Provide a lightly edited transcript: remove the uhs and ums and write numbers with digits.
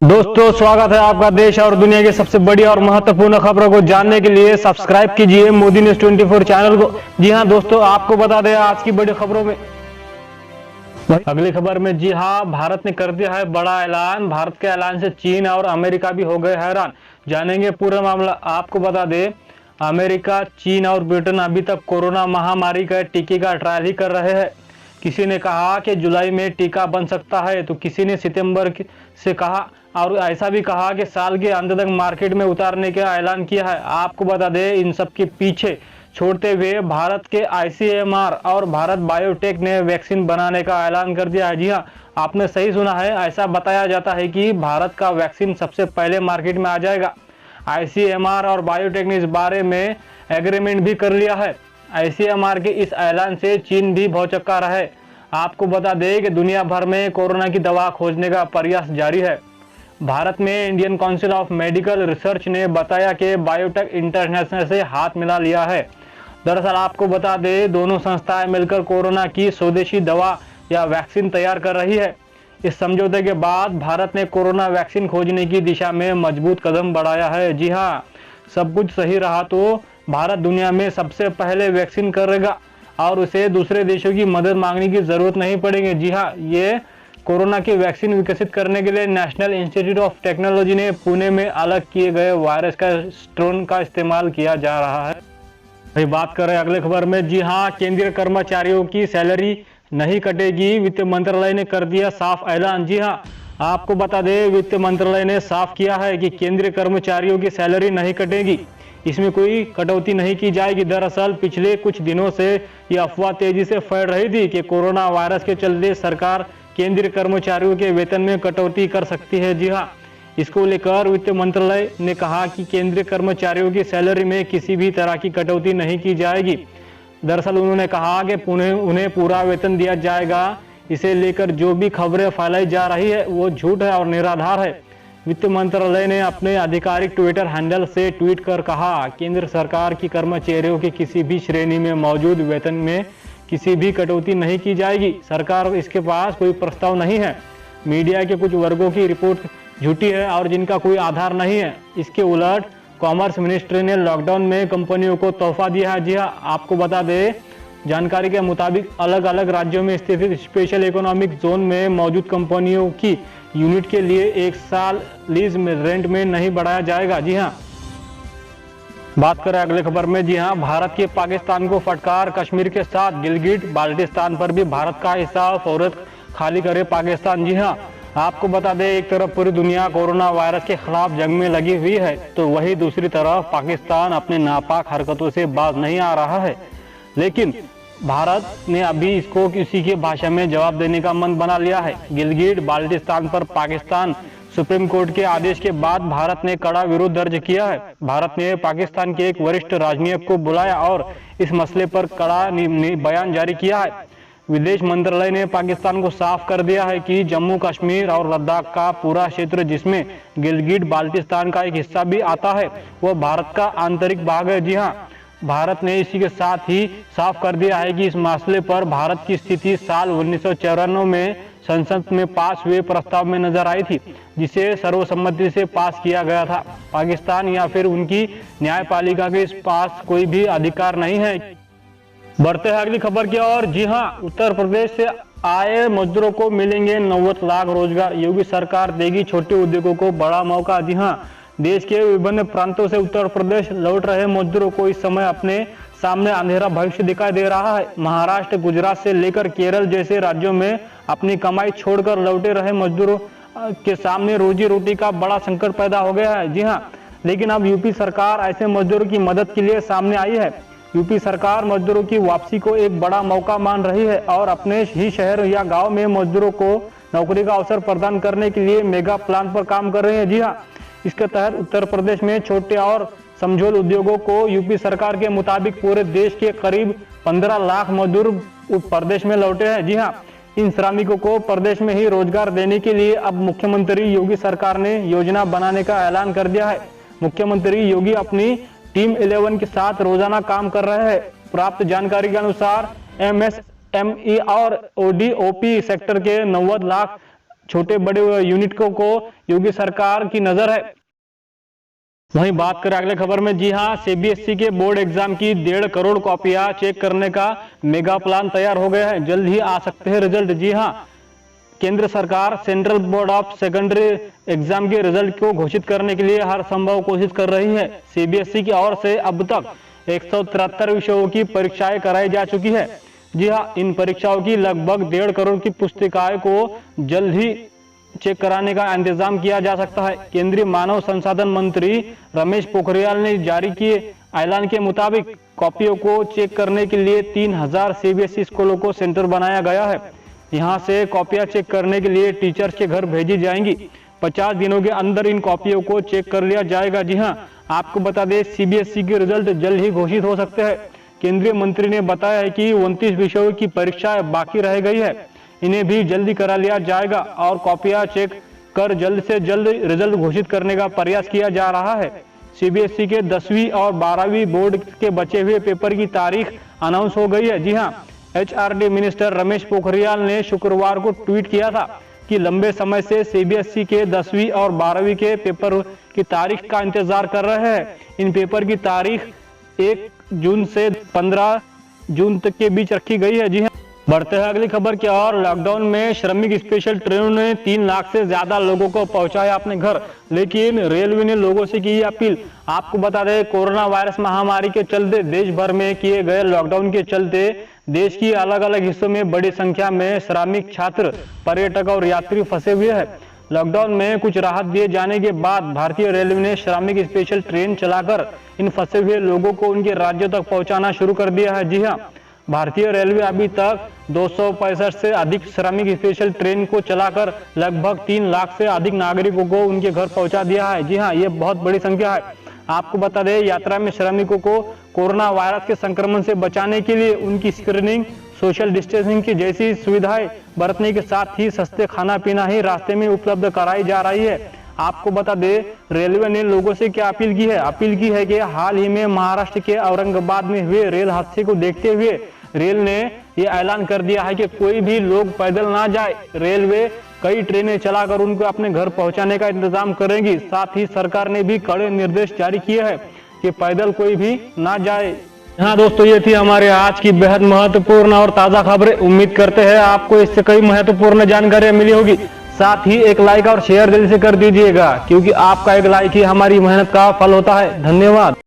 दोस्तों, स्वागत है आपका देश और दुनिया की सबसे बड़ी और महत्वपूर्ण खबरों को जानने के लिए सब्सक्राइब कीजिए मोदी न्यूज 24 चैनल को। जी हां दोस्तों, आपको बता दें आज की बड़ी खबरों में अगली खबर में जी हां, भारत ने कर दिया है बड़ा ऐलान। भारत के ऐलान से चीन और अमेरिका भी हो गए हैरान। जानेंगे पूरा मामला। आपको बता दें, अमेरिका, चीन और ब्रिटेन अभी तक कोरोना महामारी के टीके का ट्रायल ही कर रहे हैं। किसी ने कहा कि जुलाई में टीका बन सकता है, तो किसी ने सितंबर से कहा, और ऐसा भी कहा कि साल के अंत तक मार्केट में उतारने का ऐलान किया है। आपको बता दें, इन सब के पीछे छोड़ते हुए भारत के आईसीएमआर और भारत बायोटेक ने वैक्सीन बनाने का ऐलान कर दिया है। जी हाँ, आपने सही सुना है। ऐसा बताया जाता है कि भारत का वैक्सीन सबसे पहले मार्केट में आ जाएगा। आईसीएमआर और बायोटेक ने इस बारे में एग्रीमेंट भी कर लिया है। आईसीएमआर के इस ऐलान से चीन भी भौचक्का रहा है। आपको बता दें कि दुनिया भर में कोरोना की दवा खोजने का प्रयास जारी है। भारत में Indian council of medical research ने बताया कि बायोटेक इंटरनेशनल से हाथ मिला लिया है। दरअसल आपको बता दें, दोनों संस्थाएं मिलकर कोरोना की स्वदेशी दवा या वैक्सीन तैयार कर रही है। इस समझौते के बाद भारत ने कोरोना वैक्सीन खोजने की दिशा में मजबूत कदम बढ़ाया है। जी हाँ, सब कुछ सही रहा तो भारत दुनिया में सबसे पहले वैक्सीन करेगा और उसे दूसरे देशों की मदद मांगने की जरूरत नहीं पड़ेगी। जी हाँ, ये कोरोना की वैक्सीन विकसित करने के लिए नेशनल इंस्टीट्यूट ऑफ टेक्नोलॉजी ने पुणे में अलग किए गए वायरस का स्ट्रेन का इस्तेमाल किया जा रहा है। वही बात करें अगले खबर में। जी हाँ, केंद्रीय कर्मचारियों की सैलरी नहीं कटेगी, वित्त मंत्रालय ने कर दिया साफ ऐलान। जी हाँ, आपको बता दें, वित्त मंत्रालय ने साफ किया है कि केंद्रीय कर्मचारियों की सैलरी नहीं कटेगी। इसमें कोई कटौती नहीं की जाएगी। दरअसल पिछले कुछ दिनों से यह अफवाह तेजी से फैल रही थी कि कोरोना वायरस के चलते सरकार केंद्रीय कर्मचारियों के वेतन में कटौती कर सकती है। जी हाँ, इसको लेकर वित्त मंत्रालय ने कहा कि केंद्रीय कर्मचारियों की सैलरी में किसी भी तरह की कटौती नहीं की जाएगी। दरअसल उन्होंने कहा कि उन्हें पूरा वेतन दिया जाएगा। इसे लेकर जो भी खबरें फैलाई जा रही है वो झूठ है और निराधार है। वित्त मंत्रालय ने अपने आधिकारिक ट्विटर हैंडल से ट्वीट कर कहा, केंद्र सरकार की कर्मचारियों की किसी भी श्रेणी में मौजूद वेतन में किसी भी कटौती नहीं की जाएगी। सरकार इसके पास कोई प्रस्ताव नहीं है। मीडिया के कुछ वर्गों की रिपोर्ट झूठी है और जिनका कोई आधार नहीं है। इसके उलट कॉमर्स मिनिस्ट्री ने लॉकडाउन में कंपनियों को तोहफा दिया है। जी हाँ, आपको बता दें, जानकारी के मुताबिक अलग अलग राज्यों में स्थित स्पेशल इकोनॉमिक जोन में मौजूद कंपनियों की यूनिट के लिए 1 साल लीज में रेंट में नहीं बढ़ाया जाएगा। जी हाँ, बात करें अगले खबर में। जी हाँ, भारत के पाकिस्तान को फटकार, कश्मीर के साथ गिलगिट बाल्टिस्तान पर भी भारत का हिस्सा फौरन खाली करे पाकिस्तान। जी हाँ, आपको बता दें, एक तरफ पूरी दुनिया कोरोना वायरस के खिलाफ जंग में लगी हुई है, तो वही दूसरी तरफ पाकिस्तान अपने नापाक हरकतों से बाज नहीं आ रहा है। लेकिन भारत ने अभी इसको किसी की भाषा में जवाब देने का मन बना लिया है। गिलगिट बाल्टिस्तान पर पाकिस्तान सुप्रीम कोर्ट के आदेश के बाद भारत ने कड़ा विरोध दर्ज किया है। भारत ने पाकिस्तान के एक वरिष्ठ राजनयिक को बुलाया और इस मसले पर कड़ा बयान जारी किया है। विदेश मंत्रालय ने पाकिस्तान को साफ कर दिया है कि जम्मू कश्मीर और लद्दाख का पूरा क्षेत्र, जिसमें गिलगिट बाल्टिस्तान का एक हिस्सा भी आता है, वह भारत का आंतरिक भाग है। जी हाँ, भारत ने इसी के साथ ही साफ कर दिया है कि इस मसले पर भारत की स्थिति साल 1994 में संसद में पास हुए प्रस्ताव में नजर आई थी, जिसे सर्वसम्मति से पास किया गया था। पाकिस्तान या फिर उनकी न्यायपालिका के इस पास कोई भी अधिकार नहीं है। बढ़ते हैं अगली खबर की ओर। जी हाँ, उत्तर प्रदेश से आए मजदूरों को मिलेंगे 90 लाख रोजगार। योगी सरकार देगी छोटे उद्योगों को बड़ा मौका। जी हाँ, देश के विभिन्न प्रांतों से उत्तर प्रदेश लौट रहे मजदूरों को इस समय अपने सामने अंधेरा भविष्य दिखाई दे रहा है। महाराष्ट्र, गुजरात से लेकर केरल जैसे राज्यों में अपनी कमाई छोड़कर लौटे रहे मजदूरों के सामने रोजी रोटी का बड़ा संकट पैदा हो गया है। जी हाँ, लेकिन अब यूपी सरकार ऐसे मजदूरों की मदद के लिए सामने आई है। यूपी सरकार मजदूरों की वापसी को एक बड़ा मौका मान रही है और अपने ही शहर या गाँव में मजदूरों को नौकरी का अवसर प्रदान करने के लिए मेगा प्लान पर काम कर रही है। जी हाँ, इसके तहत उत्तर प्रदेश में छोटे और समझौल उद्योगों को यूपी सरकार के मुताबिक पूरे देश के करीब 15 लाख मजदूर प्रदेश में लौटे हैं। जी हाँ, इन श्रमिकों को प्रदेश में ही रोजगार देने के लिए अब मुख्यमंत्री योगी सरकार ने योजना बनाने का ऐलान कर दिया है। मुख्यमंत्री योगी अपनी टीम 11 के साथ रोजाना काम कर रहे हैं। प्राप्त जानकारी के अनुसार एमएसएमई और ओडीओपी सेक्टर के 90 लाख छोटे बड़े यूनिट को योगी सरकार की नजर है। वहीं बात करें अगले खबर में, जी हां, सीबीएसई के बोर्ड एग्जाम की 1.5 करोड़ कॉपियां चेक करने का मेगा प्लान तैयार हो गया है। जल्द ही आ सकते हैं रिजल्ट। जी हां, केंद्र सरकार central board of secondary exam के रिजल्ट को घोषित करने के लिए हर संभव कोशिश कर रही है। सीबीएसई की ओर से अब तक 173 विषयों की परीक्षाएं कराई जा चुकी है। जी हां, इन परीक्षाओं की लगभग 1.5 करोड़ की पुस्तिकाएं को जल्द ही चेक कराने का इंतजाम किया जा सकता है। केंद्रीय मानव संसाधन मंत्री रमेश पोखरियाल ने जारी किए ऐलान के मुताबिक कॉपियों को चेक करने के लिए 3000 सीबीएसई स्कूलों को सेंटर बनाया गया है। यहां से कॉपियां चेक करने के लिए टीचर्स के घर भेजी जाएंगी। 50 दिनों के अंदर इन कॉपियों को चेक कर लिया जाएगा। जी हां, आपको बता दें, सीबीएसई के रिजल्ट जल्द ही घोषित हो सकते हैं। केंद्रीय मंत्री ने बताया है कि 29 विषयों की परीक्षा बाकी रह गई है, इन्हें भी जल्दी करा लिया जाएगा और कॉपियां चेक कर जल्द से जल्द रिजल्ट घोषित करने का प्रयास किया जा रहा है। सीबीएसई के 10वीं और 12वीं बोर्ड के बचे हुए पेपर की तारीख अनाउंस हो गई है। जी हां, एचआरडी मिनिस्टर रमेश पोखरियाल ने शुक्रवार को ट्वीट किया था कि लंबे समय से सीबीएसई के 10वीं और 12वीं के पेपर की तारीख का इंतजार कर रहे हैं। इन पेपर की तारीख 1 जून से 15 जून तक के बीच रखी गई है। जी हां, बढ़ते हैं अगली खबर की ओर। लॉकडाउन में श्रमिक स्पेशल ट्रेनों ने 3 लाख से ज्यादा लोगों को पहुंचाया अपने घर, लेकिन रेलवे ने लोगों से की अपील। आपको बता दें, कोरोना वायरस महामारी के चलते देश भर में किए गए लॉकडाउन के चलते देश की अलग अलग हिस्सों में बड़ी संख्या में श्रमिक, छात्र, पर्यटक और यात्री फंसे हुए हैं। लॉकडाउन में कुछ राहत दिए जाने के बाद भारतीय रेलवे ने श्रमिक स्पेशल ट्रेन चलाकर इन फंसे हुए लोगों को उनके राज्यों तक पहुंचाना शुरू कर दिया है। जी हाँ, भारतीय रेलवे अभी तक 265 से अधिक श्रमिक स्पेशल ट्रेन को चलाकर लगभग 3 लाख से अधिक नागरिकों को उनके घर पहुंचा दिया है। जी हाँ, ये बहुत बड़ी संख्या है। आपको बता दें, यात्रा में श्रमिकों को कोरोना वायरस के संक्रमण से बचाने के लिए उनकी स्क्रीनिंग, सोशल डिस्टेंसिंग की जैसी सुविधाएं बरतने के साथ ही सस्ते खाना पीना ही रास्ते में उपलब्ध कराई जा रही है। आपको बता दें, रेलवे ने लोगों से क्या अपील की है। अपील की है कि हाल ही में महाराष्ट्र के औरंगाबाद में हुए रेल हादसे को देखते हुए रेल ने ये ऐलान कर दिया है कि कोई भी लोग पैदल ना जाए। रेलवे कई ट्रेनें चलाकर उनको अपने घर पहुंचाने का इंतजाम करेगी। साथ ही सरकार ने भी कड़े निर्देश जारी किए हैं कि पैदल कोई भी ना जाए। हाँ दोस्तों, ये थी हमारे आज की बेहद महत्वपूर्ण और ताजा खबरें। उम्मीद करते हैं आपको इससे कई महत्वपूर्ण जानकारियां मिली होगी। साथ ही एक लाइक और शेयर जल्दी से कर दीजिएगा, क्योंकि आपका एक लाइक ही हमारी मेहनत का फल होता है। धन्यवाद।